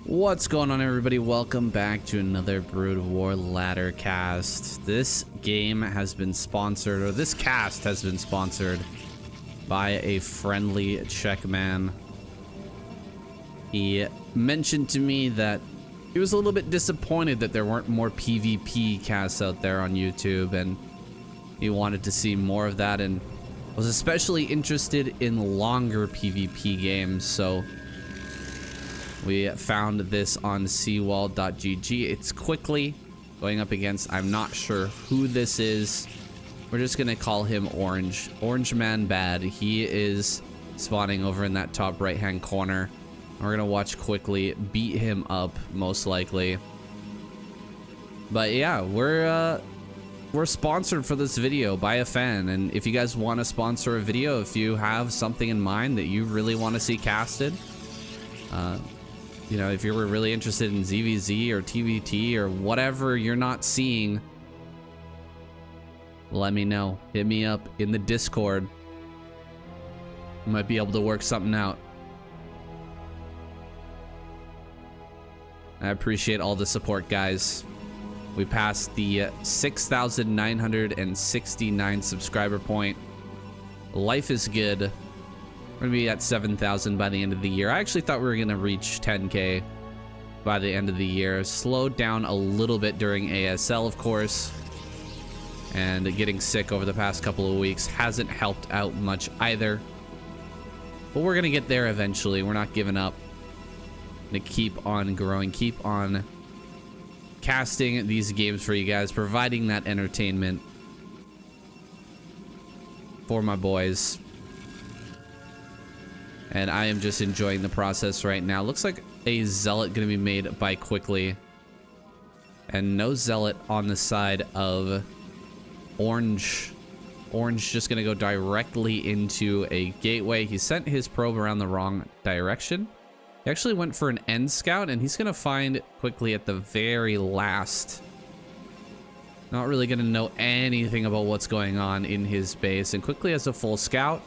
What's going on, everybody? Welcome back to another Broodwar ladder cast. This game has been sponsored, or this cast has been sponsored by a friendly Czech man. He mentioned to me that he was a little bit disappointed that there weren't more PvP casts out there on YouTube, and he wanted to see more of that, and was especially interested in longer PvP games, so we found this on seawall.gg. It's quickly going up against, I'm not sure who this is. We're just gonna call him Orange. Orange Man Bad. He is spawning over in that top right hand corner. We're gonna watch quickly beat him up, most likely. But yeah, we're sponsored for this video by a fan, and if you guys want to sponsor a video, if you have something in mind that you really want to see casted, you know, if you're really interested in ZVZ or TVT or whatever you're not seeing, let me know. Hit me up in the Discord. Might be able to work something out. I appreciate all the support, guys. We passed the 6,969 subscriber point. Life is good. We're gonna be at 7,000 by the end of the year. I actually thought we were gonna reach 10K by the end of the year. Slowed down a little bit during ASL, of course, and getting sick over the past couple of weeks hasn't helped out much either. But we're gonna get there eventually. We're not giving up. Gonna keep on growing, keep on casting these games for you guys, providing that entertainment for my boys. And I am just enjoying the process right now. Looks like a zealot gonna be made by quickly, and no zealot on the side of Orange. Orange just gonna go directly into a gateway. He sent his probe around the wrong direction. He actually went for an end scout, and he's gonna find quickly at the very last. Not really gonna know anything about what's going on in his base, and quickly has a full scout.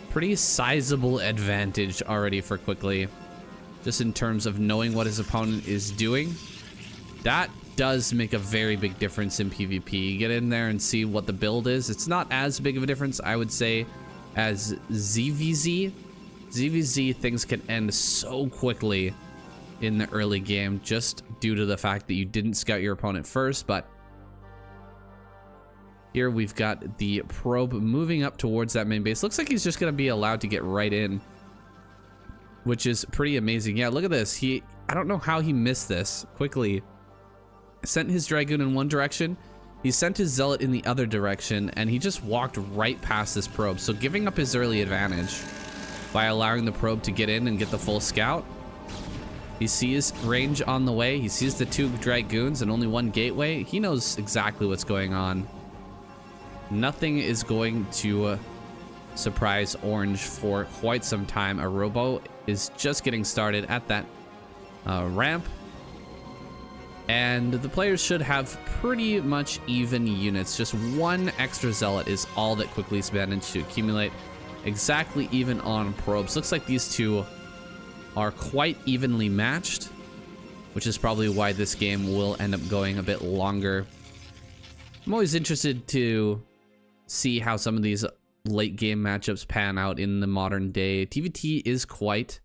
Pretty sizable advantage already for quickly, just in terms of knowing what his opponent is doing. That does make a very big difference in PvP. Get in there and see what the build is. It's not as big of a difference, I would say, as ZVZ. ZVZ, things can end so quickly in the early game just due to the fact that you didn't scout your opponent first. But here we've got the probe moving up towards that main base. Looks like he's just going to be allowed to get right in, which is pretty amazing. Yeah, look at this. I don't know how he missed this. Quickly sent his Dragoon in one direction. He sent his Zealot in the other direction, and he just walked right past this probe. So giving up his early advantage by allowing the probe to get in and get the full scout. He sees range on the way. He sees the two Dragoons and only one gateway. He knows exactly what's going on. Nothing is going to surprise Orange for quite some time. A robo is just getting started at that ramp, and the players should have pretty much even units. Just one extra zealot is all that quickly's managed to accumulate. Exactly even on probes. Looks like these two are quite evenly matched, which is probably why this game will end up going a bit longer. I'm always interested to see how some of these late game matchups pan out in the modern day. TVT is quite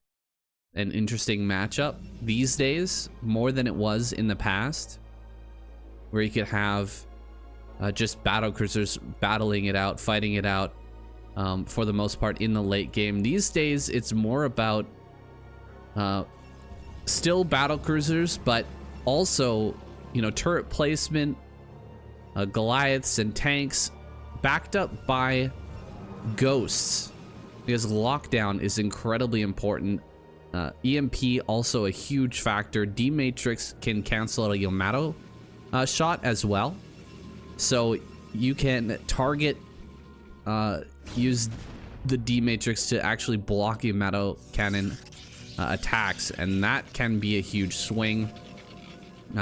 an interesting matchup these days, more than it was in the past, where you could have just battle cruisers battling it out, fighting it out for the most part in the late game. These days it's more about still battle cruisers, but also, you know, turret placement, Goliaths and tanks, backed up by ghosts, because lockdown is incredibly important. EMP also a huge factor. D-Matrix can cancel a Yamato shot as well, so you can target, use the D-Matrix to actually block Yamato cannon attacks, and that can be a huge swing.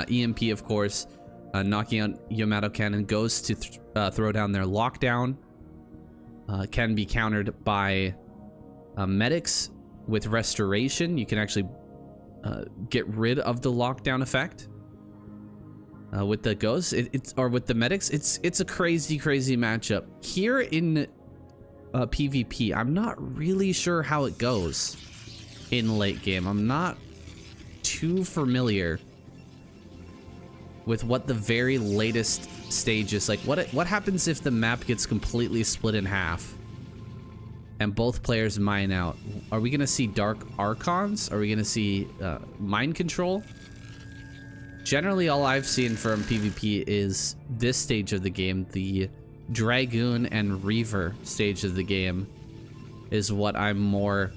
EMP, of course, knocking out Yamato cannon goes to throw down their lockdown. Can be countered by medics with restoration. You can actually get rid of the lockdown effect. With the ghosts, or with the medics, it's a crazy matchup. Here in PvP, I'm not really sure how it goes in late game. I'm not too familiar with what the very latest stage is. Like, what happens if the map gets completely split in half and both players mine out? Are we gonna see Dark Archons? Are we gonna see mind control? Generally, all I've seen from PvP is this stage of the game, the Dragoon and Reaver stage of the game, is what I'm more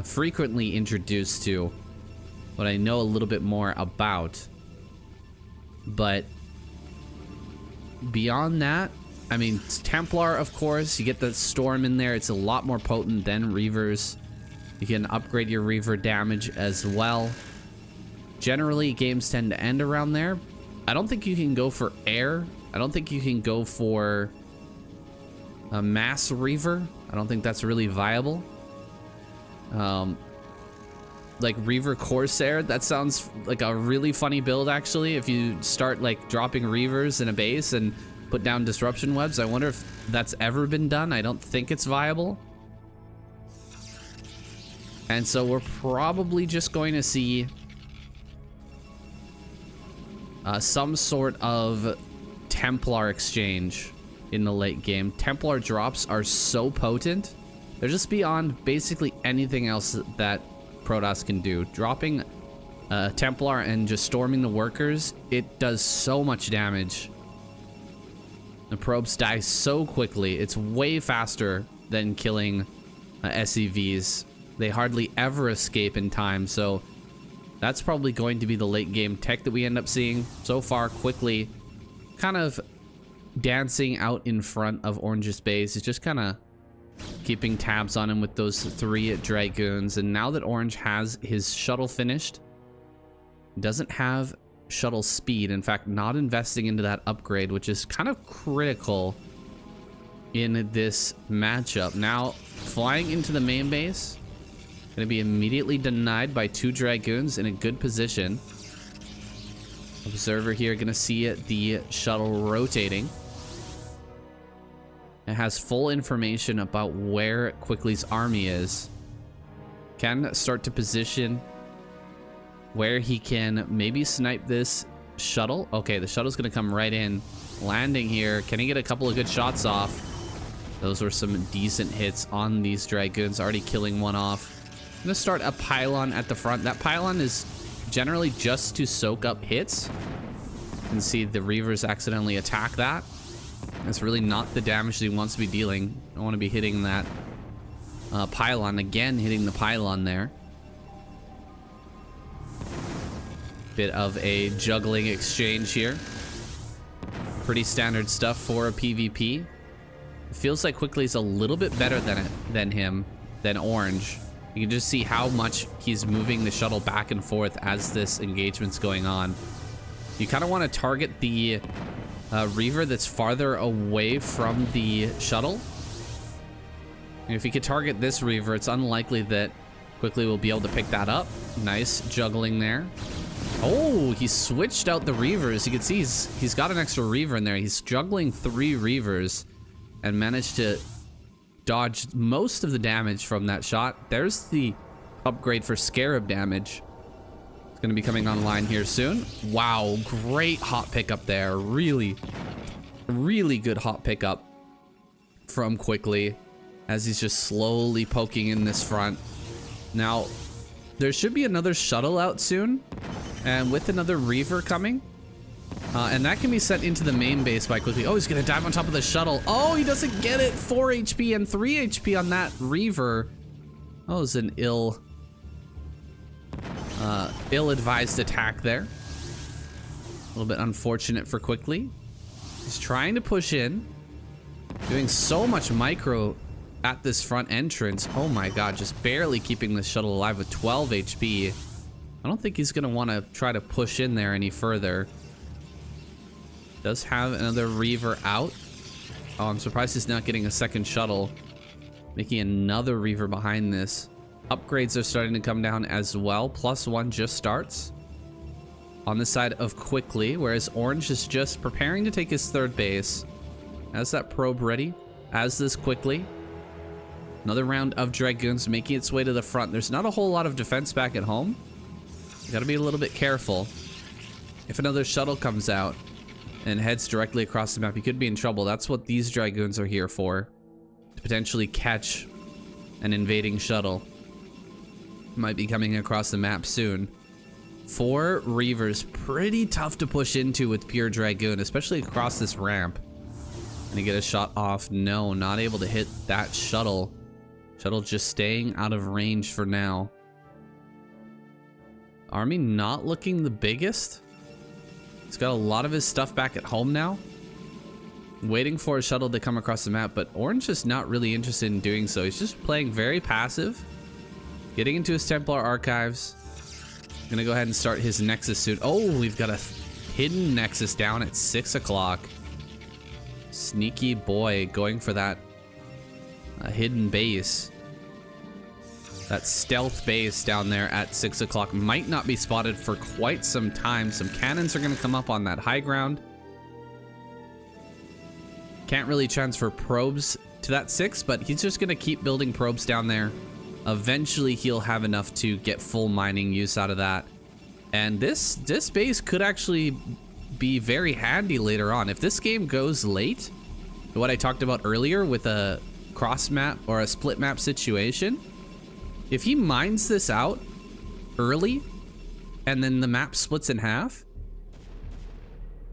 frequently introduced to, what I know a little bit more about. But beyond that, I mean, Templar, of course, you get the Storm in there. It's a lot more potent than Reavers. You can upgrade your Reaver damage as well. Generally, games tend to end around there. I don't think you can go for air. I don't think you can go for a mass Reaver. I don't think that's really viable. Like Reaver Corsair, that sounds like a really funny build, actually. If you start like dropping Reavers in a base and put down disruption webs, I wonder if that's ever been done. I don't think it's viable. And so we're probably just going to see some sort of Templar exchange in the late game. Templar drops are so potent. They're just beyond basically anything else that Protoss can do. Dropping Templar and just storming the workers, it does so much damage. The probes die so quickly. It's way faster than killing SCVs. They hardly ever escape in time, so that's probably going to be the late game tech that we end up seeing. So far, quickly kind of dancing out in front of Orange's base. It's just kind of keeping tabs on him with those 3 Dragoons. And now that Orange has his shuttle finished, doesn't have shuttle speed. In fact, not investing into that upgrade, which is kind of critical in this matchup. Now, flying into the main base, going to be immediately denied by 2 Dragoons in a good position. Observer here going to see the shuttle rotating. It has full information about where Quickly's army is. Can start to position where he can maybe snipe this shuttle. Okay, the shuttle's going to come right in. Landing here. Can he get a couple of good shots off? Those were some decent hits on these Dragoons. Already killing one off. I'm going to start a pylon at the front. That pylon is generally just to soak up hits. You can see the Reavers accidentally attack that. That's really not the damage that he wants to be dealing. I want to be hitting that pylon. Again, hitting the pylon there. Bit of a juggling exchange here. Pretty standard stuff for a PvP. It feels like Quickly's a little bit better than Orange. You can just see how much he's moving the shuttle back and forth as this engagement's going on. You kind of want to target the Reaver that's farther away from the shuttle. And if you could target this Reaver, it's unlikely that Quickly will be able to pick that up. Nice juggling there. Oh, he switched out the Reavers. You can see he's got an extra Reaver in there. He's juggling 3 Reavers and managed to dodge most of the damage from that shot. There's the upgrade for Scarab damage. It's going to be coming online here soon. Wow, great hot pickup there. Really good hot pickup from Quickly as he's just slowly poking in this front. Now, there should be another shuttle out soon, and with another Reaver coming. And that can be sent into the main base by Quickly. Oh, he's going to dive on top of the shuttle. Oh, he doesn't get it. 4 HP and 3 HP on that Reaver. Oh, it was an ill-advised attack there. A little bit unfortunate for Quickly. He's trying to push in. Doing so much micro at this front entrance. Oh my god, just barely keeping the shuttle alive with 12 HP. I don't think he's going to want to try to push in there any further. Does have another Reaver out. Oh, I'm surprised he's not getting a second shuttle. Making another Reaver behind this. Upgrades are starting to come down as well. +1 just starts on the side of quickly, whereas Orange is just preparing to take his third base. Has that probe ready, as this quickly. Another round of Dragoons making its way to the front. There's not a whole lot of defense back at home. You gotta be a little bit careful. If another shuttle comes out and heads directly across the map, you could be in trouble. That's what these Dragoons are here for. To potentially catch an invading shuttle. Might be coming across the map soon. 4 Reavers, pretty tough to push into with pure Dragoon, especially across this ramp. Gonna get a shot off. No, not able to hit that shuttle. Shuttle just staying out of range for now. Army not looking the biggest. He's got a lot of his stuff back at home now. Waiting for a shuttle to come across the map, but Orange is not really interested in doing so. He's just playing very passive. Getting into his Templar archives. Gonna go ahead and start his Nexus soon. Oh, we've got a hidden Nexus down at 6 o'clock. Sneaky boy going for that hidden base. That stealth base down there at 6 o'clock might not be spotted for quite some time. Some cannons are gonna come up on that high ground. Can't really transfer probes to that 6, but he's just gonna keep building probes down there. Eventually he'll have enough to get full mining use out of that. And this base could actually be very handy later on. If this game goes late, what I talked about earlier with a cross map or a split map situation, if he mines this out early and then the map splits in half,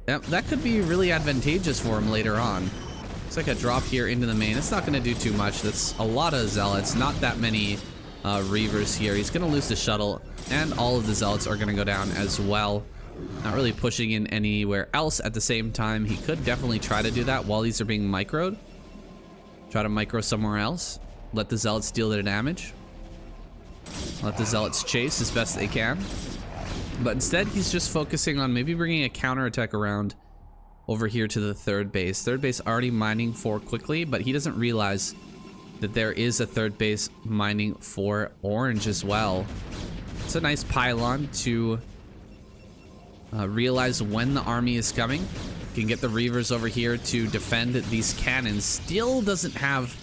that could be really advantageous for him later on. It's like a drop here into the main. It's not going to do too much. That's a lot of Zealots, not that many Reavers here. He's going to lose the shuttle, and all of the Zealots are going to go down as well. Not really pushing in anywhere else at the same time. He could definitely try to do that while these are being microed. Try to micro somewhere else. Let the Zealots deal their damage. Let the Zealots chase as best they can. But instead, he's just focusing on maybe bringing a counterattack around over here to the third base. Third base already mining for quickly, but he doesn't realize that there is a third base mining for Orange as well. It's a nice pylon to realize when the army is coming. Can get the Reavers over here to defend these cannons. Still doesn't have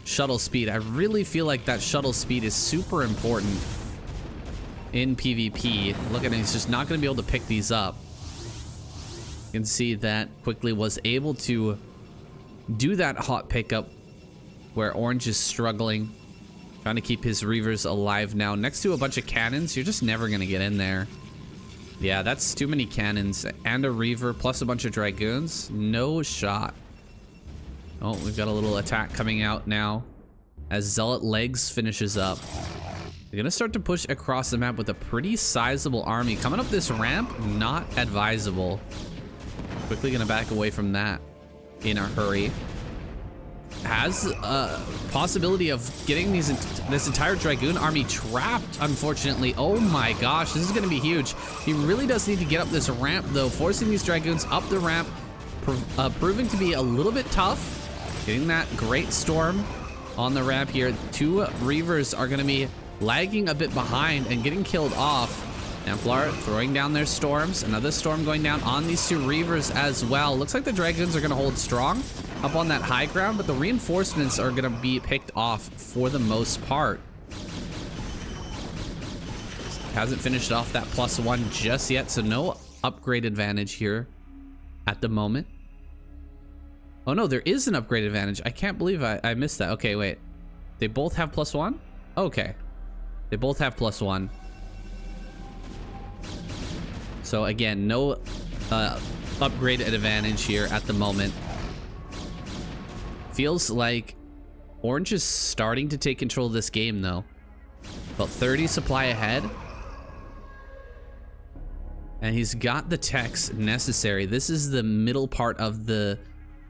shuttle speed. I really feel like that shuttle speed is super important in PvP. Look at him, he's just not going to be able to pick these up. You can see that quickly was able to do that hot pickup where Orange is struggling, trying to keep his Reavers alive now. Next to a bunch of cannons, you're just never going to get in there. Yeah, that's too many cannons and a Reaver plus a bunch of Dragoons. No shot. Oh, we've got a little attack coming out now as Zealot Legs finishes up. They're going to start to push across the map with a pretty sizable army. Coming up this ramp, not advisable. Quickly going to back away from that in a hurry. Has a possibility of getting this entire Dragoon army trapped, unfortunately. Oh my gosh, this is going to be huge. He really does need to get up this ramp, though. Forcing these Dragoons up the ramp, proving to be a little bit tough. Getting that great storm on the ramp here. 2 Reavers are going to be lagging a bit behind and getting killed off. Templar throwing down their storms. Another storm going down on these 2 Reavers as well. Looks like the Dragoons are going to hold strong up on that high ground, but the reinforcements are going to be picked off for the most part. Hasn't finished off that +1 just yet, so no upgrade advantage here at the moment. Oh no, there is an upgrade advantage. I can't believe I missed that. Okay, wait. They both have +1? Okay. They both have +1. So again, no upgrade advantage here at the moment. Feels like Orange is starting to take control of this game though. About 30 supply ahead. And he's got the techs necessary. This is the middle part of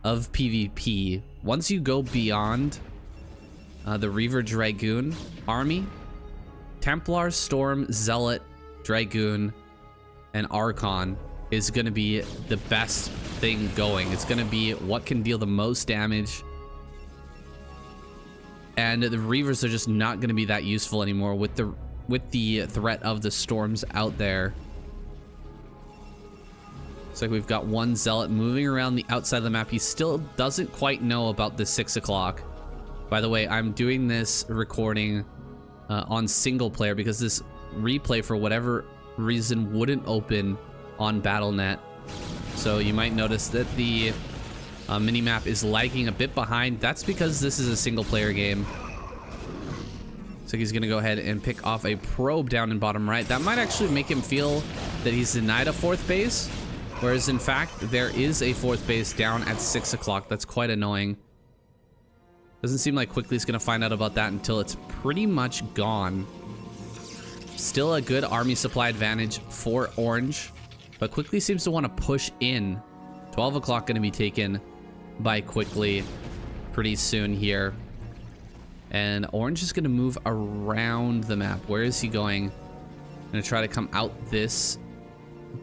PvP. Once you go beyond the Reaver Dragoon army, Templar, Storm, Zealot, Dragoon, and Archon is going to be the best thing going. It's going to be what can deal the most damage. And the Reavers are just not going to be that useful anymore with the threat of the storms out there. Looks like we've got one Zealot moving around the outside of the map. He still doesn't quite know about the 6 o'clock. By the way, I'm doing this recording on single player because this replay, for whatever reason, wouldn't open on Battle.net. So you might notice that the minimap is lagging a bit behind. That's because this is a single player game. So he's gonna go ahead and pick off a probe down in bottom right. That might actually make him feel that he's denied a 4th base, whereas in fact there is a 4th base down at 6 o'clock. That's quite annoying. Doesn't seem like Quickly's gonna find out about that until it's pretty much gone. Still a good army supply advantage for Orange, but Quickly seems to want to push in. 12 o'clock gonna be taken by Quickly pretty soon here. And Orange is going to move around the map. Where is he going? Going to try to come out this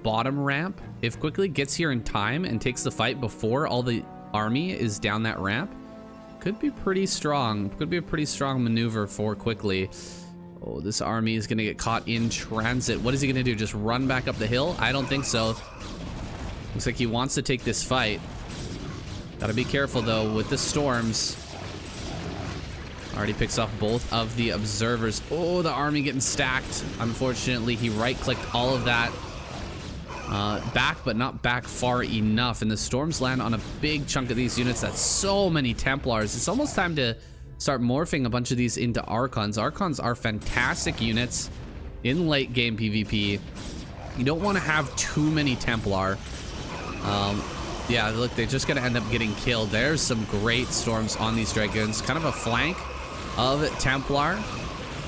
bottom ramp. If Quickly gets here in time and takes the fight before all the army is down that ramp, could be pretty strong. Could be a pretty strong maneuver for Quickly. Oh, this army is going to get caught in transit. What is he going to do? Just run back up the hill? I don't think so. Looks like he wants to take this fight. Gotta be careful though with the storms. Already picks off both of the observers. Oh, the army getting stacked. Unfortunately, he right-clicked all of that back, but not back far enough. And the storms land on a big chunk of these units. That's so many Templars. It's almost time to start morphing a bunch of these into Archons. Archons are fantastic units in late game PvP. You don't want to have too many Templar. Yeah, look, they're just gonna end up getting killed. There's some great storms on these Dragoons. Kind of a flank of Templar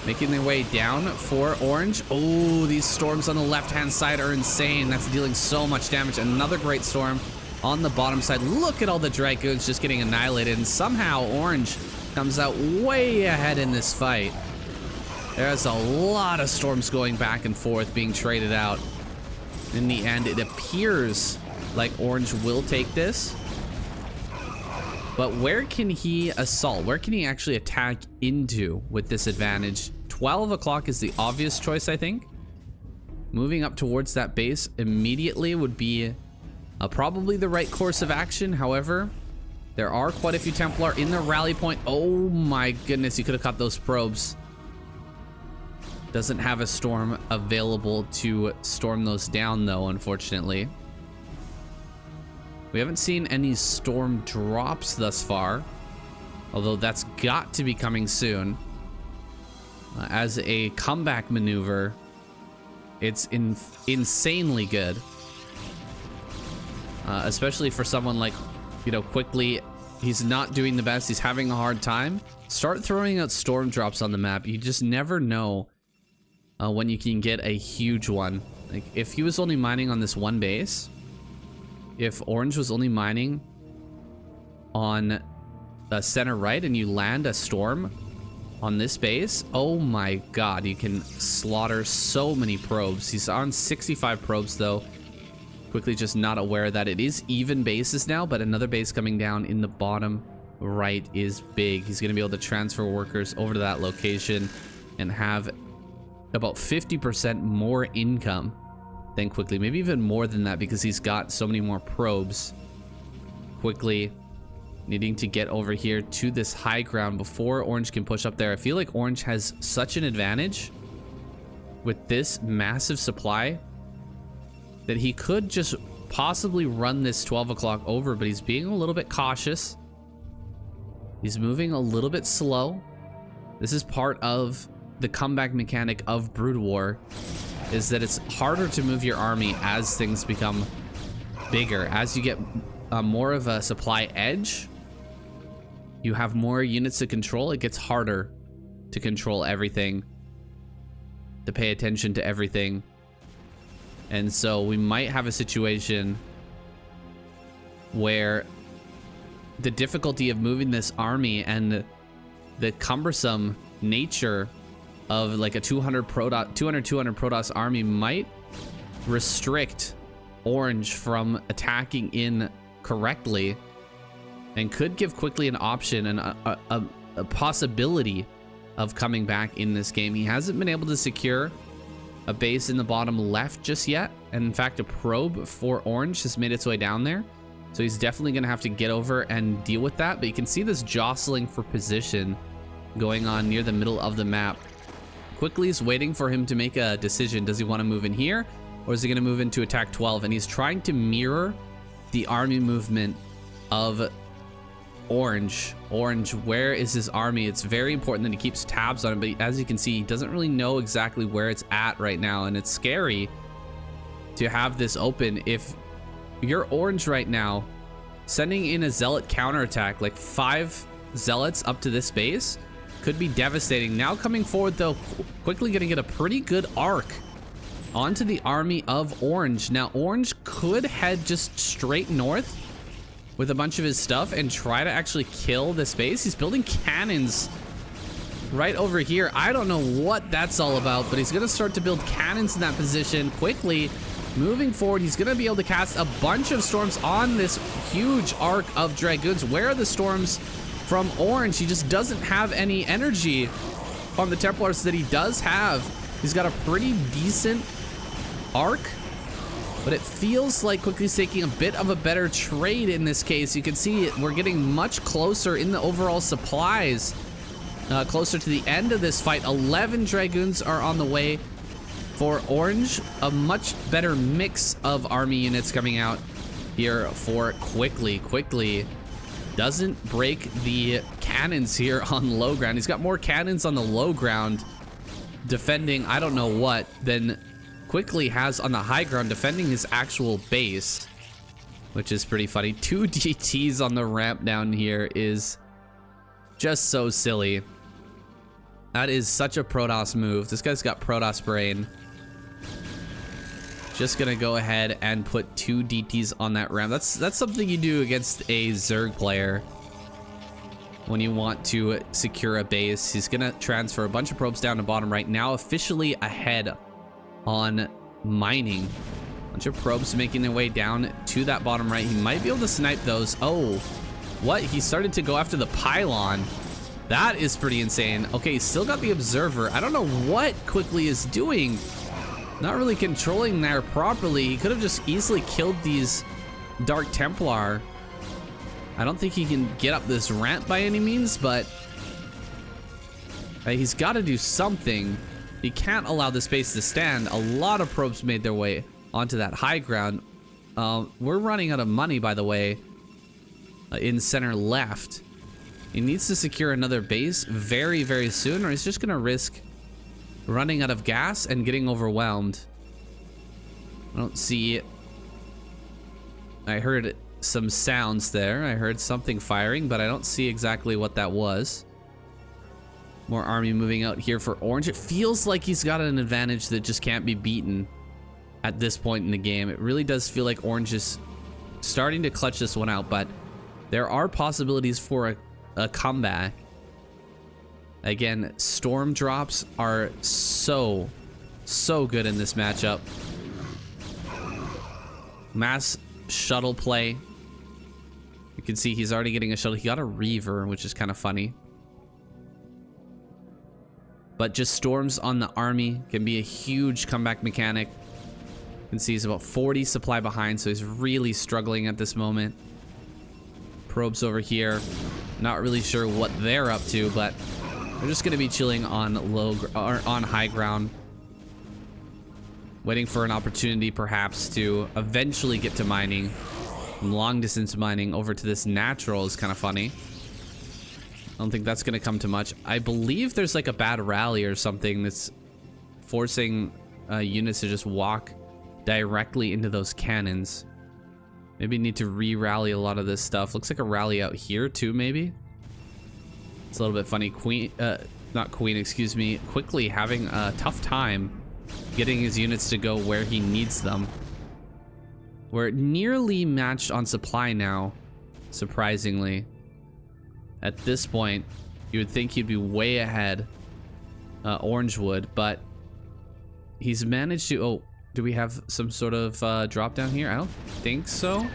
making their way down for Orange. Oh, these storms on the left-hand side are insane. That's dealing so much damage. Another great storm on the bottom side. Look at all the Dragoons just getting annihilated, and somehow Orange comes out way ahead in this fight. There's a lot of storms going back and forth being traded out. In the end, it appears like Orange will take this. But where can he assault? Where can he actually attack into with this advantage? 12 o'clock is the obvious choice, I think. Moving up towards that base immediately would be probably the right course of action. However, there are quite a few Templar in the rally point. Oh my goodness, you could have caught those probes. Doesn't have a storm available to storm those down though, unfortunately. We haven't seen any storm drops thus far, although that's got to be coming soon. As a comeback maneuver, it's insanely good. Especially for someone like, you know, Quickly. He's not doing the best. He's having a hard time. Start throwing out storm drops on the map. You just never know when you can get a huge one. Like, if he was only mining on this one base, if Orange was only mining on the center right and you land a storm on this base, oh my god, you can slaughter so many probes. He's on 65 probes though. Quickly just not aware that it is even bases now, but another base coming down in the bottom right is big. He's going to be able to transfer workers over to that location and have about 50% more income than Quickly, maybe even more than that, because he's got so many more probes. Quickly needing to get over here to this high ground before Orange can push up there. I feel like Orange has such an advantage with this massive supply that he could just possibly run this 12 o'clock over, but he's being a little bit cautious. He's moving a little bit slow. This is part of the comeback mechanic of Broodwar, is that it's harder to move your army as things become bigger. As you get more of a supply edge, you have more units to control. It gets harder to control everything, to pay attention to everything. And so we might have a situation where the difficulty of moving this army and the cumbersome nature of like a 200 Protoss army might restrict Orange from attacking in correctly, and could give Quickly an option and a possibility of coming back in this game. He hasn't been able to secure a base in the bottom left just yet. And in fact, a probe for orange has made its way down there. So he's definitely going to have to get over and deal with that. But you can see this jostling for position going on near the middle of the map. Quickly is waiting for him to make a decision. Does he want to move in here, or is he going to move into attack 12? And he's trying to mirror the army movement of orange. Orange, where is his army? It's very important that he keeps tabs on it, but as you can see, he doesn't really know exactly where it's at right now, and it's scary to have this open. If you're orange right now, sending in a zealot counterattack, like 5 zealots up to this base, could be devastating. Now coming forward though, quickly gonna get a pretty good arc onto the army of orange. Now orange could head just straight north with a bunch of his stuff and try to actually kill this base. He's building cannons right over here. I don't know what that's all about, but he's gonna start to build cannons in that position quickly. Moving forward, he's gonna be able to cast a bunch of storms on this huge arc of dragoons. Where are the storms from orange? He just doesn't have any energy on the Templars that he does have. He's got a pretty decent arc, but it feels like Quickly's taking a bit of a better trade in this case. You can see we're getting much closer in the overall supplies, closer to the end of this fight. 11 dragoons are on the way for orange. A much better mix of army units coming out here for Quickly. Quickly doesn't break the cannons here on low ground. He's got more cannons on the low ground defending I don't know what than Quickly has on the high ground defending his actual base, which is pretty funny. 2 DTs on the ramp down here is just so silly. That is such a Protoss move. This guy's got Protoss brain. Just gonna go ahead and put 2 DTs on that ramp. That's something you do against a Zerg player when you want to secure a base. He's gonna transfer a bunch of probes down to bottom right now, officially ahead on mining. Bunch of probes making their way down to that bottom right. He might be able to snipe those. Oh, what? He started to go after the pylon. That is pretty insane. Okay, he's still got the observer. I don't know what Quickly is doing. Not really controlling there properly. He could have just easily killed these Dark Templar. I don't think he can get up this ramp by any means, but he's got to do something. He can't allow the space to stand. A lot of probes made their way onto that high ground. We're running out of money, by the way, in center left. He needs to secure another base very, very soon, or he's just going to risk running out of gas and getting overwhelmed. I don't see it. I heard some sounds there. I heard something firing, but I don't see exactly what that was. More army moving out here for orange. It feels like he's got an advantage that just can't be beaten at this point in the game. It really does feel like orange is starting to clutch this one out, but there are possibilities for a comeback. Again, storm drops are so good in this matchup. Mass shuttle play. You can see he's already getting a shuttle. He got a Reaver, which is kind of funny. But just storms on the army can be a huge comeback mechanic. You can see he's about 40 supply behind, so he's really struggling at this moment. Probes over here. Not really sure what they're up to, but we're just going to be chilling on on high ground, waiting for an opportunity perhaps to eventually get to mining. From long distance mining over to this natural is kind of funny. I don't think that's going to come to much. I believe there's like a bad rally or something that's forcing units to just walk directly into those cannons. Maybe need to re-rally a lot of this stuff. Looks like a rally out here too, maybe. It's a little bit funny. Quickly having a tough time getting his units to go where he needs them. We're nearly matched on supply now, surprisingly. At this point, you would think he'd be way ahead, Orangewood, but he's managed to... Oh, do we have some sort of drop down here? I don't think so.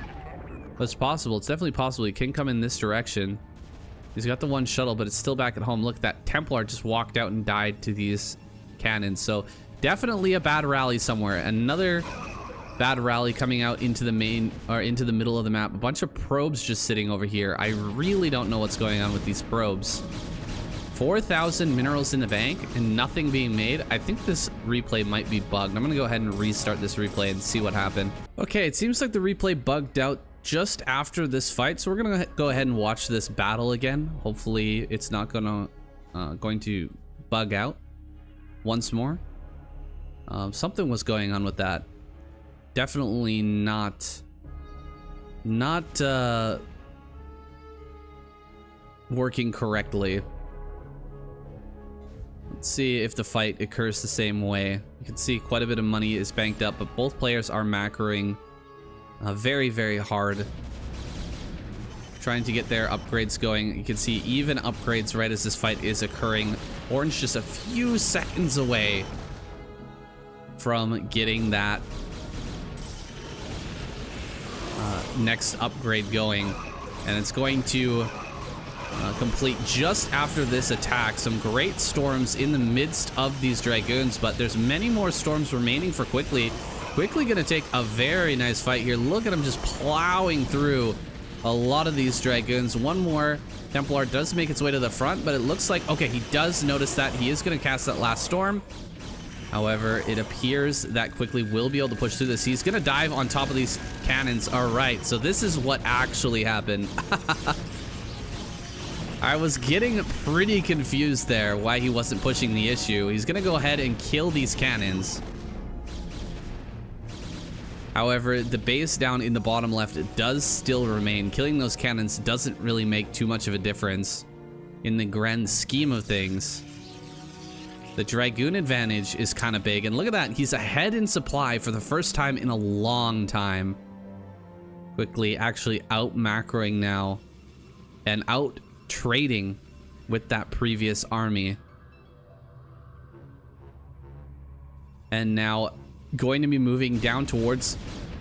But it's possible. It's definitely possible. He can come in this direction. He's got the one shuttle, but it's still back at home. Look, that Templar just walked out and died to these cannons. So definitely a bad rally somewhere. Another bad rally coming out into the main, or into the middle of the map. A bunch of probes just sitting over here. I really don't know what's going on with these probes. 4,000 minerals in the bank and nothing being made. I think this replay might be bugged. I'm gonna go ahead and restart this replay and see what happened. Okay, it seems like the replay bugged out just after this fight, so we're gonna go ahead and watch this battle again. Hopefully it's not going to bug out once more. Something was going on with that. Definitely not working correctly. Let's see if the fight occurs the same way. You can see quite a bit of money is banked up, but both players are macroing very, very hard, trying to get their upgrades going. You can see even upgrades right as this fight is occurring. Orange just a few seconds away from getting that next upgrade going, and it's going to complete just after this attack. Some great storms in the midst of these Dragoons, but there's many more storms remaining for Quickly. Quickly gonna take a very nice fight here. Look at him just plowing through a lot of these Dragoons. One more Templar does make its way to the front, but it looks like, okay, he does notice that. He is gonna cast that last storm. However, it appears that Quickly will be able to push through this. He's gonna dive on top of these cannons. All right, so this is what actually happened. I was getting pretty confused there why he wasn't pushing the issue. He's gonna go ahead and kill these cannons. However, the base down in the bottom left does still remain. Killing those cannons doesn't really make too much of a difference in the grand scheme of things. The Dragoon advantage is kind of big, and look at that. He's ahead in supply for the first time in a long time. Quickly actually out macroing now and out trading with that previous army. And now going to be moving down towards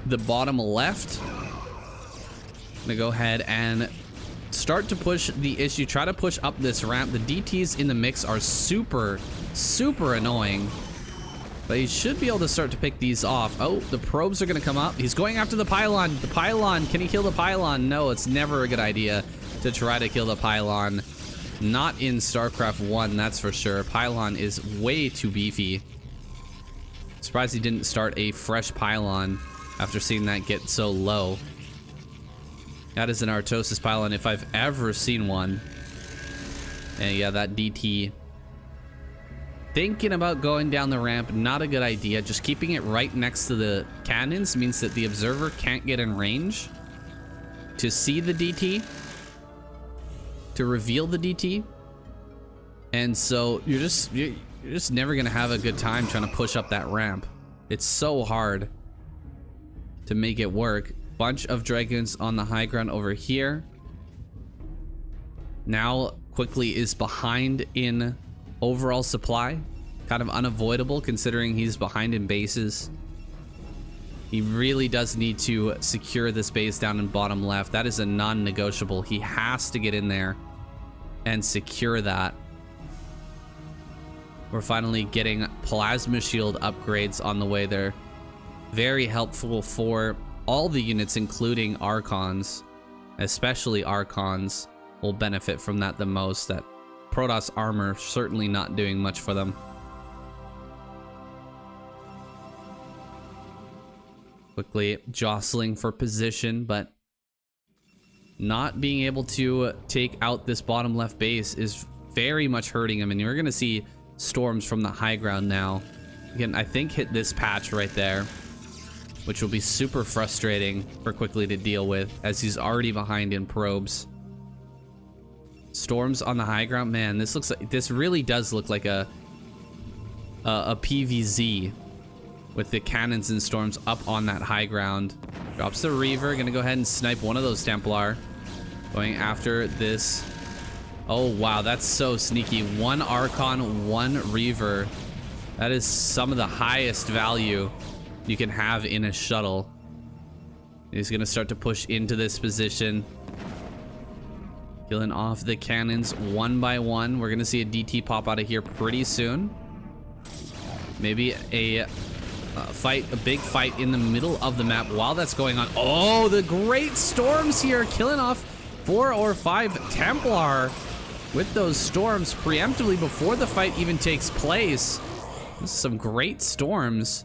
the bottom left. I'm gonna go ahead and start to push the issue, try to push up this ramp. The DTs in the mix are super annoying, but he should be able to start to pick these off. Oh, the probes are gonna come up. He's going after the pylon. The pylon, can he kill the pylon? No, it's never a good idea to try to kill the pylon. Not in StarCraft 1, that's for sure. Pylon is way too beefy. Surprised he didn't start a fresh pylon after seeing that get so low. That is an Artosis pylon if I've ever seen one. And yeah, that DT. Thinking about going down the ramp, not a good idea. Just keeping it right next to the cannons means that the observer can't get in range to see the DT, to reveal the DT. And so you're just never gonna have a good time trying to push up that ramp. It's so hard to make it work. Bunch of Dragoons on the high ground over here. Now Quickly is behind in overall supply. Kind of unavoidable considering he's behind in bases. He really does need to secure this base down in bottom left. That is a non-negotiable. He has to get in there and secure that. We're finally getting plasma shield upgrades on the way. They're very helpful for all the units, including Archons. Especially Archons will benefit from that the most. That Protoss armor certainly not doing much for them. Quickly jostling for position, but not being able to take out this bottom left base is very much hurting him. And you're going to see storms from the high ground now. Again, I think hit this patch right there, which will be super frustrating for Quickly to deal with as he's already behind in probes. Storms on the high ground, man, this looks like, this really does look like a PVZ with the cannons and storms up on that high ground. Drops the Reaver, gonna go ahead and snipe one of those Templar. Going after this. Oh wow, that's so sneaky. One Archon, one Reaver. That is some of the highest value you can have in a shuttle. He's gonna start to push into this position. Killing off the cannons one by one. We're gonna see a DT pop out of here pretty soon. Maybe a big fight in the middle of the map while that's going on. Oh, the great storms here, killing off 4 or 5 Templar with those storms preemptively before the fight even takes place. This is some great storms.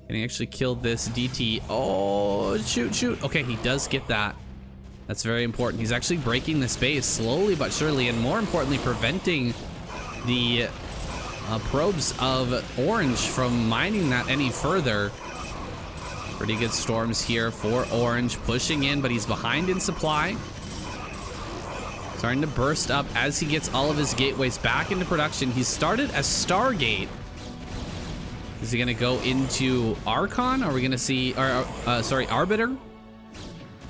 Can he actually kill this DT? Oh, shoot. Okay, he does get that. That's very important. He's actually breaking the space slowly but surely, and more importantly, preventing the probes of Orange from mining that any further. Pretty good storms here for Orange, pushing in, but he's behind in supply. Starting to burst up as he gets all of his gateways back into production. He started a Stargate. Is he gonna go into Archon? Are we gonna see, Arbiter?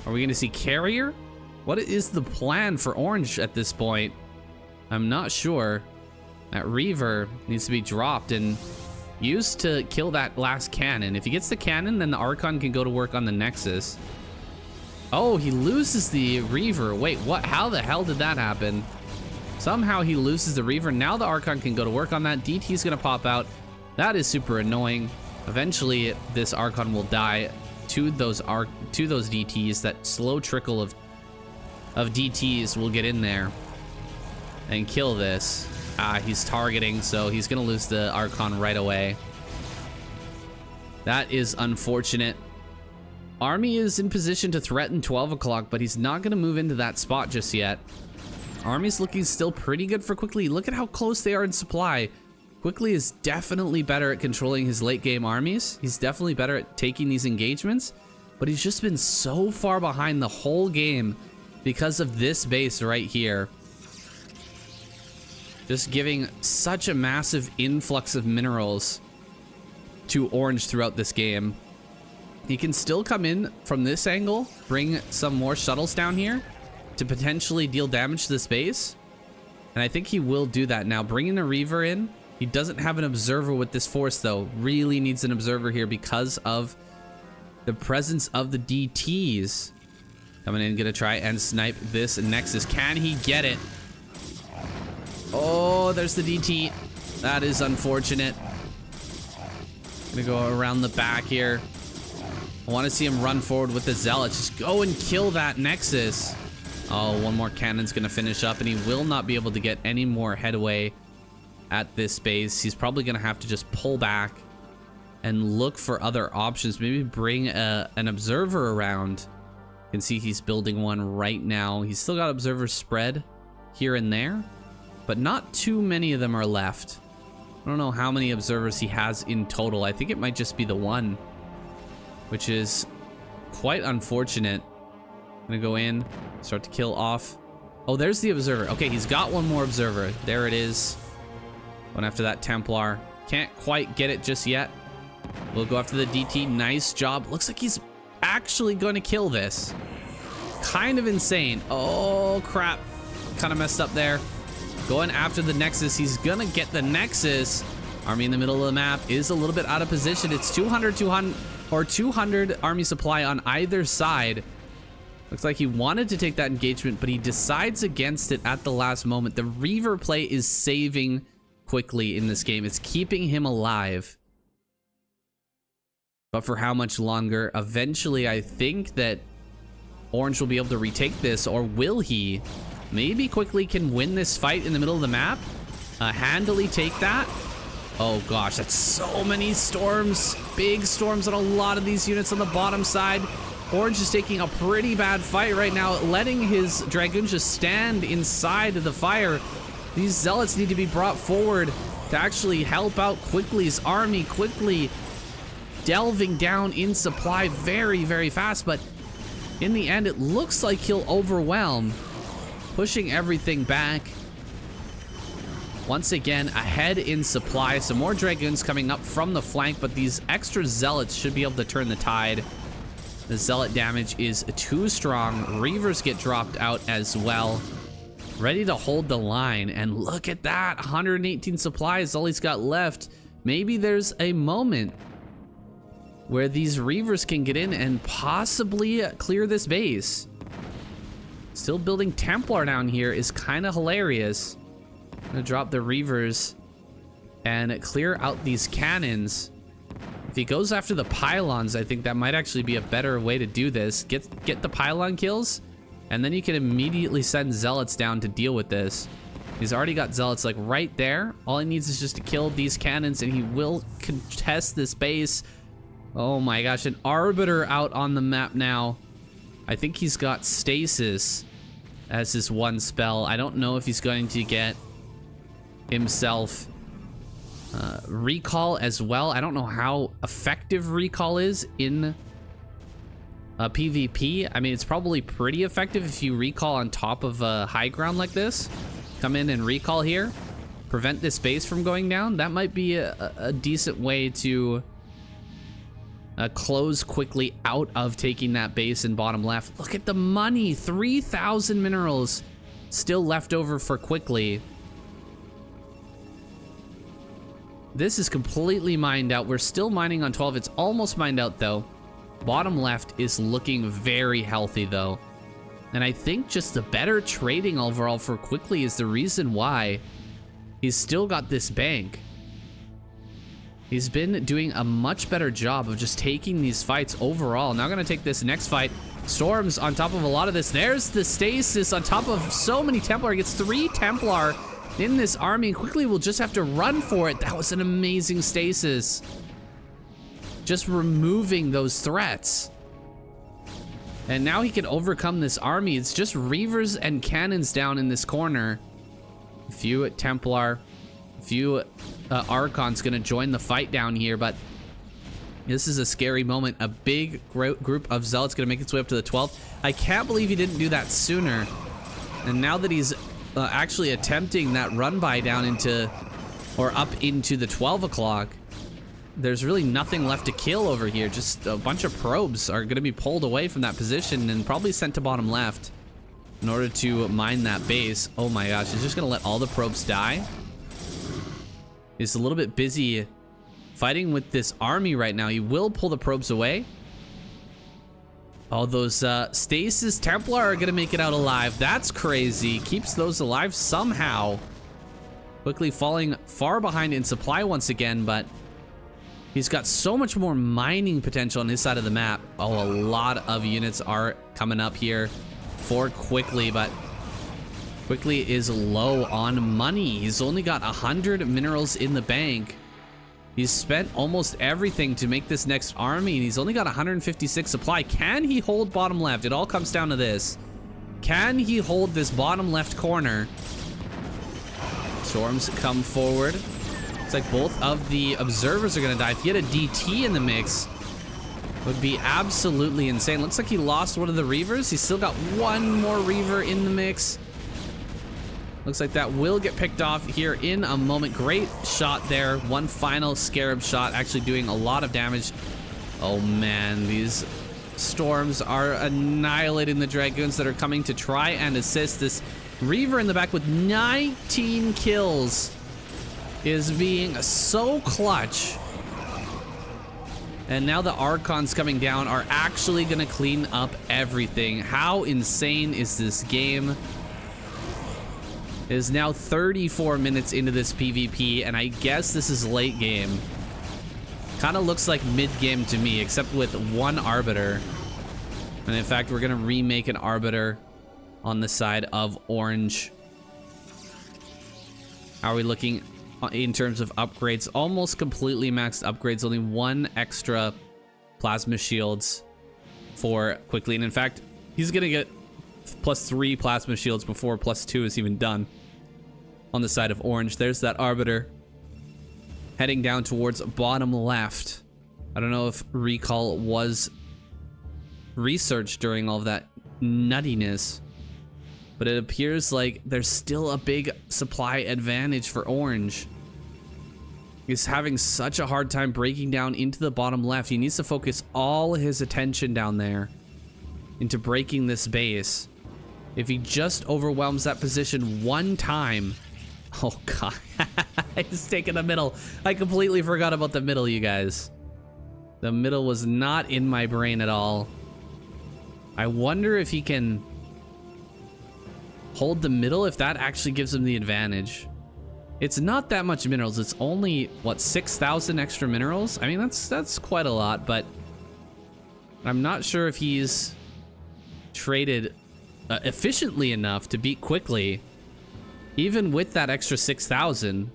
Are we gonna see Carrier? What is the plan for Orange at this point? I'm not sure. That Reaver needs to be dropped and used to kill that last cannon. If he gets the cannon, then the Archon can go to work on the Nexus. Oh, he loses the Reaver. Wait, what? How the hell did that happen? Somehow he loses the Reaver. Now the Archon can go to work on that. DT's gonna pop out. That is super annoying. Eventually, this Archon will die to those DTs. That slow trickle of DTs will get in there and kill this. He's targeting, so he's gonna lose the Archon right away. That is unfortunate. Army is in position to threaten 12 o'clock, but he's not gonna move into that spot just yet. Army's looking still pretty good for Quickly. Look at how close they are in supply. Quickly is definitely better at controlling his late game armies. He's definitely better at taking these engagements, but he's just been so far behind the whole game because of this base right here. Just giving such a massive influx of minerals to Orange throughout this game. He can still come in from this angle, bring some more shuttles down here to potentially deal damage to this base. And I think he will do that now. Bringing the Reaver in. He doesn't have an observer with this force, though. Really needs an observer here because of the presence of the DTs. Coming in, gonna try and snipe this Nexus. Can he get it? Oh, there's the DT. That is unfortunate. Gonna go around the back here. I want to see him run forward with the Zealots. Just go and kill that Nexus. Oh, one more cannon's gonna finish up, and he will not be able to get any more headway at this base. He's probably gonna have to just pull back and look for other options. Maybe bring an observer around. You can see he's building one right now. He's still got observers spread here and there, but not too many of them are left. I don't know how many observers he has in total. I think it might just be the one, which is quite unfortunate. I'm gonna go in, start to kill off. Oh, there's the observer. Okay, he's got one more observer. There it is. Going after that Templar. Can't quite get it just yet. We'll go after the DT. Nice job. Looks like he's actually going to kill this. Kind of insane. Oh, crap. Kind of messed up there. Going after the Nexus. He's going to get the Nexus. Army in the middle of the map is a little bit out of position. It's 200 army supply on either side. Looks like he wanted to take that engagement, but he decides against it at the last moment. The Reaver play is saving Quickly in this game. It's keeping him alive. But for how much longer? Eventually, I think that Orange will be able to retake this, or will he? Maybe Quickly can win this fight in the middle of the map. Handily take that. Oh gosh, that's so many storms. Big storms on a lot of these units on the bottom side. Orange is taking a pretty bad fight right now, letting his Dragoons just stand inside of the fire. These Zealots need to be brought forward to actually help out Quickly's army. Quickly delving down in supply very, very fast, but in the end, it looks like he'll overwhelm, pushing everything back. Once again, ahead in supply. Some more Dragoons coming up from the flank, but these extra Zealots should be able to turn the tide. The Zealot damage is too strong. Reavers get dropped out as well. Ready to hold the line, and look at that. 118 supplies, all he's got left. Maybe there's a moment where these Reavers can get in and possibly clear this base. Still building Templar down here is kind of hilarious. I'm gonna drop the Reavers and clear out these cannons. If he goes after the pylons, I think that might actually be a better way to do this. Get the pylon kills, and then you can immediately send zealots down to deal with this. He's already got zealots like right there. All he needs is just to kill these cannons and he will contest this base. Oh my gosh, an Arbiter out on the map now. I think he's got Stasis as his one spell. I don't know if he's going to get himself Recall as well. I don't know how effective Recall is in PvP. I mean, it's probably pretty effective if you recall on top of high ground like this. Come in and recall here. Prevent this base from going down. That might be a decent way to close quickly out of taking that base in bottom left. Look at the money. 3,000 minerals still left over for quickly. This is completely mined out. We're still mining on 12. It's almost mined out though. Bottom left is looking very healthy though. And I think just the better trading overall for quickly is the reason why he's still got this bank. He's been doing a much better job of just taking these fights overall. Now gonna take this next fight. Storms on top of a lot of this. There's the Stasis on top of so many Templar. He gets 3 Templar in this army, and quickly will just have to run for it. That was an amazing Stasis. Just removing those threats. And now he can overcome this army. It's just Reavers and cannons down in this corner. A few Templar, a few Archons gonna join the fight down here, but this is a scary moment. A big group of Zealots gonna make its way up to the 12th. I can't believe he didn't do that sooner. And now that he's actually attempting that run by down into, or up into the 12 o'clock, there's really nothing left to kill over here. Just a bunch of probes are going to be pulled away from that position and probably sent to bottom left in order to mine that base. Oh my gosh, he's just going to let all the probes die. He's a little bit busy fighting with this army right now. He will pull the probes away. Oh, those Stasis Templar are going to make it out alive. That's crazy. Keeps those alive somehow. Quickly falling far behind in supply once again, but he's got so much more mining potential on his side of the map. Oh, a lot of units are coming up here for Quickly, but Quickly is low on money. He's only got 100 minerals in the bank. He's spent almost everything to make this next army, and he's only got 156 supply. Can he hold bottom left? It all comes down to this. Can he hold this bottom left corner? Storms come forward. It's like both of the observers are gonna die. If he had a DT in the mix, it would be absolutely insane. Looks like he lost one of the Reavers. He's still got one more Reaver in the mix. Looks like that will get picked off here in a moment. Great shot there. One final Scarab shot, actually doing a lot of damage. Oh man, these Storms are annihilating the Dragoons that are coming to try and assist. This Reaver in the back with 19 kills is being so clutch. And now the Archons coming down are actually gonna clean up everything. How insane is this game? It is now 34 minutes into this PvP, and I guess this is late game. Kind of looks like mid game to me, except with one Arbiter. And in fact, we're gonna remake an Arbiter on the side of Orange. How are we looking in terms of upgrades? Almost completely maxed upgrades, only one extra plasma shields for Quickly. And in fact, he's gonna get +3 plasma shields before +2 is even done. On the side of Orange, there's that Arbiter heading down towards bottom left. I don't know if recall was researched during all of that nuttiness, but it appears like there's still a big supply advantage for Orange. He's having such a hard time breaking down into the bottom left. He needs to focus all his attention down there into breaking this base. If he just overwhelms that position one time. Oh god. He's taking the middle. I completely forgot about the middle, you guys. The middle was not in my brain at all. I wonder if he can hold the middle if that actually gives him the advantage. It's not that much minerals. It's only, what, 6,000 extra minerals? I mean, that's quite a lot, but I'm not sure if he's traded efficiently enough to beat Quickly, even with that extra 6,000.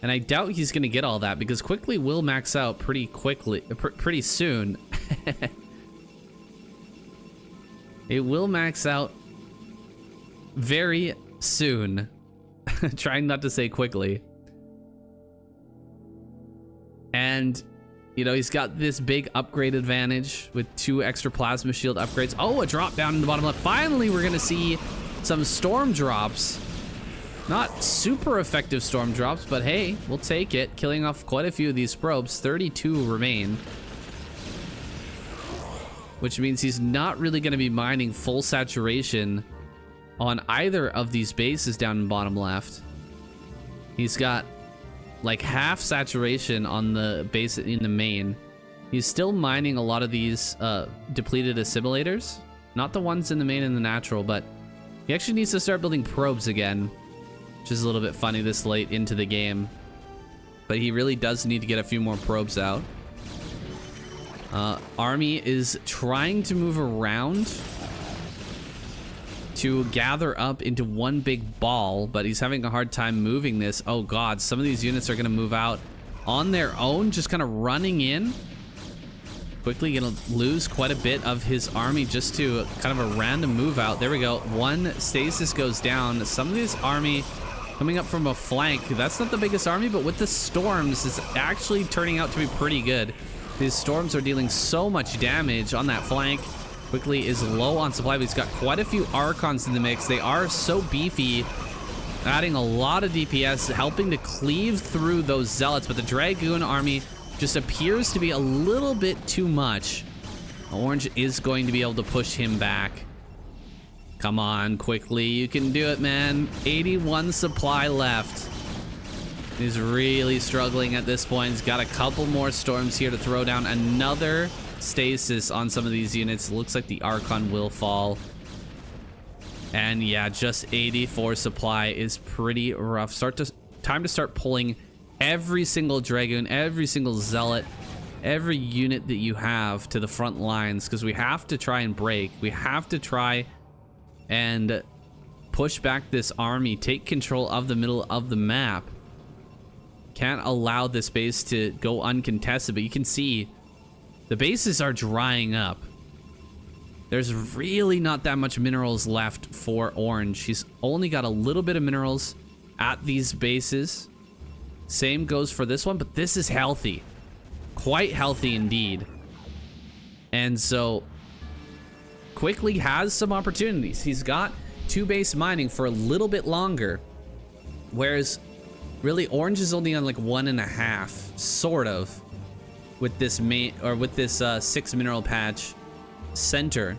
And I doubt he's going to get all that because Quickly will max out pretty quickly, pretty soon. It will max out very soon. Trying not to say quickly. And, you know, he's got this big upgrade advantage with 2 extra plasma shield upgrades. Oh, a drop down in the bottom left. Finally, we're going to see some storm drops. Not super effective storm drops, but hey, we'll take it. Killing off quite a few of these probes. 32 remain. Which means he's not really going to be mining full saturation on either of these bases down in bottom left. He's got like half saturation on the base in the main. He's still mining a lot of these depleted assimilators. Not the ones in the main and the natural, but he actually needs to start building probes again, which is a little bit funny this late into the game. But he really does need to get a few more probes out. Army is trying to move around to gather up into one big ball, but he's having a hard time moving this. Oh god, some of these units are going to move out on their own, just kind of running in. Quickly going to lose quite a bit of his army just to kind of a random move out. There we go. One stasis goes down. Some of this army coming up from a flank. That's not the biggest army, but with the storms, it's actually turning out to be pretty good. These storms are dealing so much damage on that flank. Quickly is low on supply, but he's got quite a few Archons in the mix. They are so beefy, adding a lot of DPS, helping to cleave through those Zealots, but the Dragoon army just appears to be a little bit too much. Orange is going to be able to push him back. Come on, Quickly, you can do it, man. 81 supply left. He's really struggling at this point. He's got a couple more storms here to throw down another stasis on some of these units. Looks like the Archon will fall. And yeah, just 84 supply is pretty rough. Time to start pulling every single Dragoon, every single Zealot, every unit that you have to the front lines, because we have to try and break. We have to try and push back this army, take control of the middle of the map. Can't allow this base to go uncontested, but you can see the bases are drying up. There's really not that much minerals left for Orange. He's only got a little bit of minerals at these bases. Same goes for this one, but this is healthy. Quite healthy indeed. And so Quickly has some opportunities. He's got 2 base mining for a little bit longer, whereas really Orange is only on like 1.5, sort of, with this main, or with this 6 mineral patch center.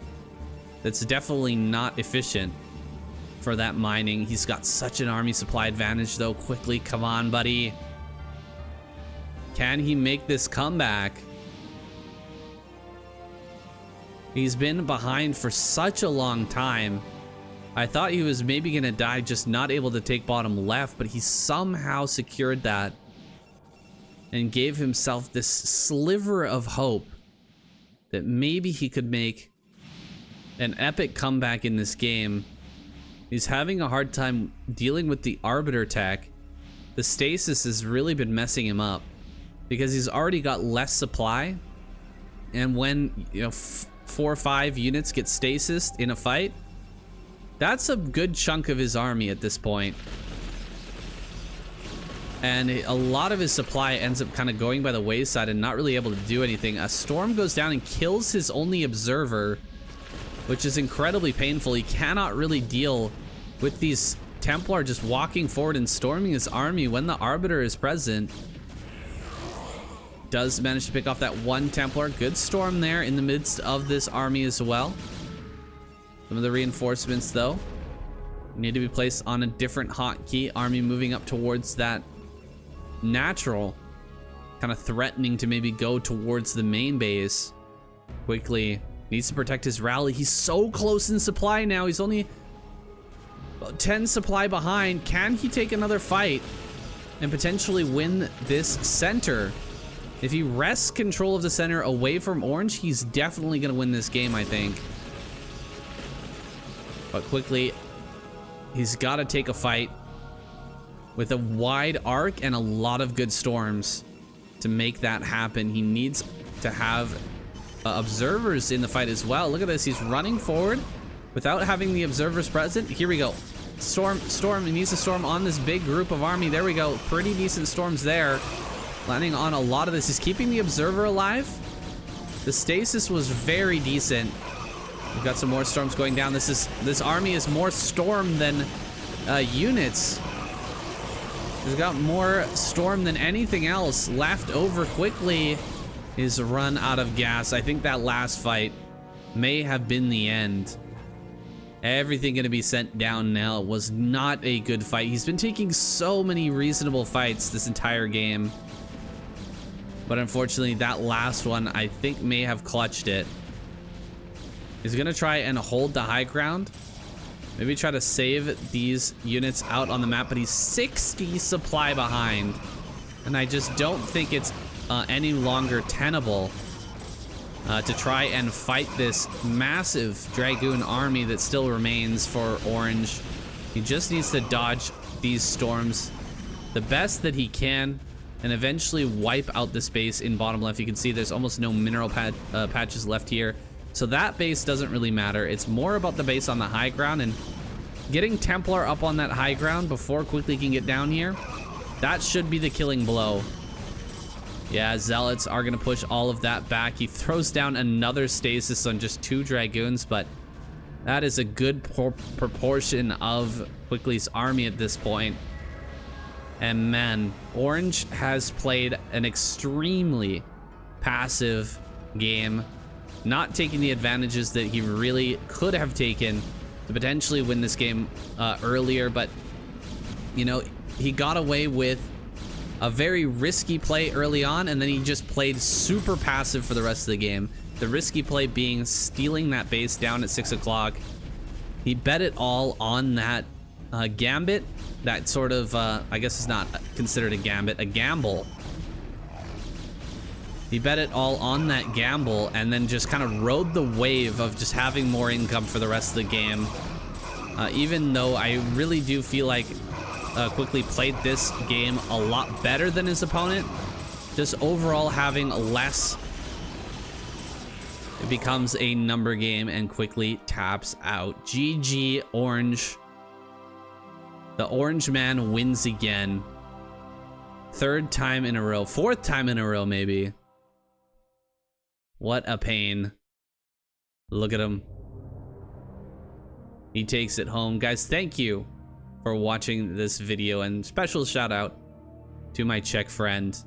That's definitely not efficient for that mining. He's got such an army supply advantage though. Quickly, come on, buddy. Can he make this comeback? He's been behind for such a long time. I thought he was maybe gonna die just not able to take bottom left, but he somehow secured that and gave himself this sliver of hope that maybe he could make an epic comeback in this game. He's having a hard time dealing with the Arbiter tech. The stasis has really been messing him up because he's already got less supply, and when 4 or 5 units get stasis in a fight, that's a good chunk of his army at this point. And a lot of his supply ends up kind of going by the wayside and not really able to do anything. A storm goes down and kills his only observer, which is incredibly painful. He cannot really deal with these Templar just walking forward and storming his army when the Arbiter is present. Does manage to pick off that one Templar. Good storm there in the midst of this army as well. Some of the reinforcements, though, need to be placed on a different hotkey. Army moving up towards that natural, kind of threatening to maybe go towards the main base. Quickly needs to protect his rally. He's so close in supply now. He's only 10 supply behind. Can he take another fight and potentially win this center? If he wrests control of the center away from orange, he's definitely going to win this game, I think. But quickly, he's got to take a fight with a wide arc and a lot of good storms to make that happen. He needs to have observers in the fight as well. Look at this. He's running forward without having the observers present. Here we go. Storm. He needs to storm on this big group of army. There we go. Pretty decent storms there. Landing on a lot of this. He's keeping the observer alive. The stasis was very decent. We've got some more storms going down. This army is more storm than units. He's got more storm than anything else left over. Quickly is run out of gas. I think that last fight may have been the end. Everything going to be sent down now. It was not a good fight. He's been taking so many reasonable fights this entire game. But unfortunately, that last one, I think, may have clutched it. He's going to try and hold the high ground. Maybe try to save these units out on the map, but he's 60 supply behind. And I just don't think it's any longer tenable to try and fight this massive Dragoon army that still remains for orange. He just needs to dodge these storms the best that he can and eventually wipe out the space in bottom left. You can see there's almost no mineral patches left here. So that base doesn't really matter. It's more about the base on the high ground and getting Templar up on that high ground before Quickly can get down here. That should be the killing blow. Yeah, Zealots are going to push all of that back. He throws down another stasis on just 2 Dragoons, but that is a good proportion of Quickly's army at this point. And man, Orange has played an extremely passive game, not taking the advantages that he really could have taken to potentially win this game earlier. But, you know, he got away with a very risky play early on, and then he just played super passive for the rest of the game. The risky play being stealing that base down at 6 o'clock. He bet it all on that gambit. That sort of, I guess it's not considered a gambit, a gamble. He bet it all on that gamble and then just kind of rode the wave of just having more income for the rest of the game. Even though I really do feel like Quickly played this game a lot better than his opponent, just overall having less, it becomes a number game and Quickly taps out. GG Orange. The Orange man wins again. 3rd time in a row. 4th time in a row, maybe. What a pain. Look at him. He takes it home. Guys, thank you for watching this video, and special shout out to my Czech friend.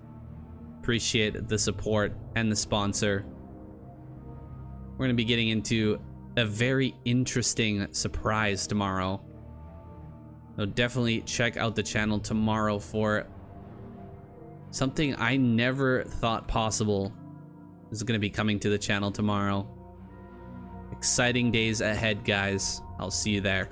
Appreciate the support and the sponsor. We're going to be getting into a very interesting surprise tomorrow. So definitely check out the channel tomorrow for something I never thought possible is going to be coming to the channel tomorrow. Exciting days ahead, guys. I'll see you there.